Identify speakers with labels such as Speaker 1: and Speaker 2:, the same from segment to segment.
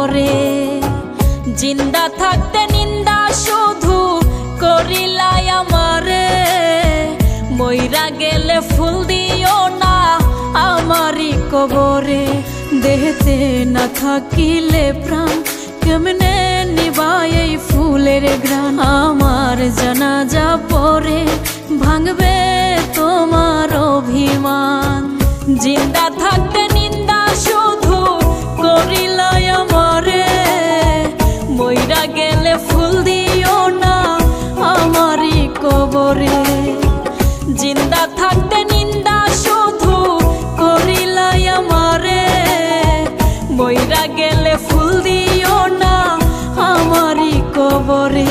Speaker 1: কবরে। জিন্দা থাকতে নিন্দা শুধু করিলাই আমারে, মইরা গেলে ফুল দিও না আমারই কবরে। দেহতে না থাকিলে প্রাণ কেমনে নিবাই এই ফুলের ঘ্রাণ। আমার জানাজা পরে ভাঙবে তোমার অভিমান। জিন্দা থাকতে নিন্দা শুধু করিলাই আমারে, মইরা গেলে ফুল দিও না আমারই কবরে। জিন্দা থাকতে নিন্দা শুধু করিলাই আমারে, মইরা গেলে ফুল দিও না আমারই কবরে।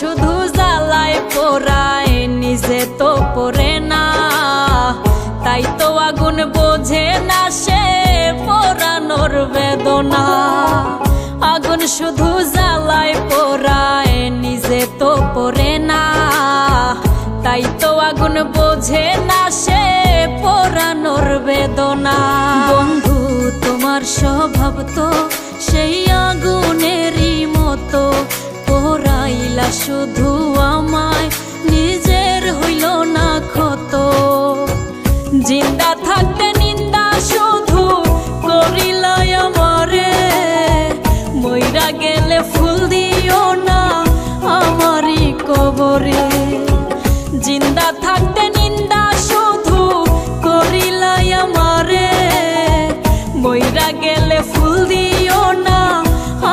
Speaker 1: শুধু জ্বালায় পোড়ায় নিজে তো পড়ে না, তাই তো আগুন বোঝে না সে পোড়ানোর বেদনা। আগুন শুধু জ্বালায় পোড়ায় নিজে তো পড়ে না, তাই তো আগুন বোঝে না সে পোড়ানোর বেদনা। বন্ধু তোমার স্বভাব তো সেই আগুনেরই মতো, পোড়াইলা শুধু আমায় নিজের হইল না ক্ষত। জিন্দা থাকতে নিন্দা শুধু করিলাই আমারে, মইরা গেলে ফুল দিও না আমারই কবরে। জিন্দা থাকতে নিন্দা শুধু করিলাই আমারে, মইরা গেলে ফুল দিও না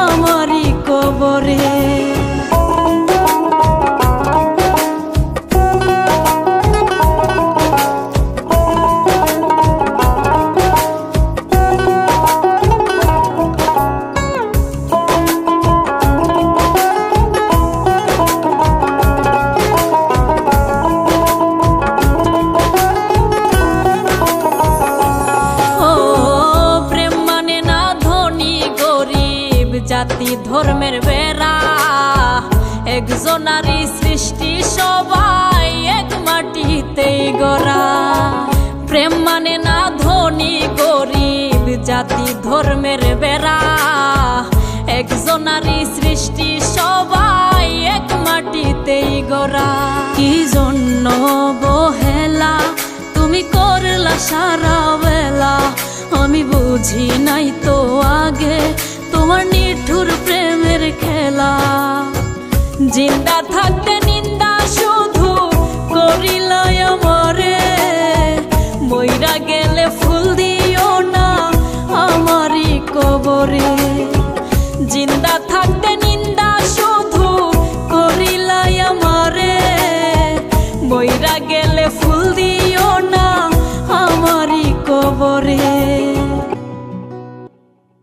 Speaker 1: আমারই কবরে। জাতি ধর্মের বেড়া একজনারই সৃষ্টি, সবাই এক মাটিতেই গড়া। প্রেম মানে না ধনী গরিব, জাতি ধর্মের বেড়া একজনারই সৃষ্টি, সবাই এক মাটিতেই গড়া। কি জন্য অবহেলা তুমি করলা সারা বেলা, আমি বুঝি নাই তো আগে তোমার নিঠুর প্রেমের খেলা। জিন্দা থাকতে নিন্দা শুধু করিলাই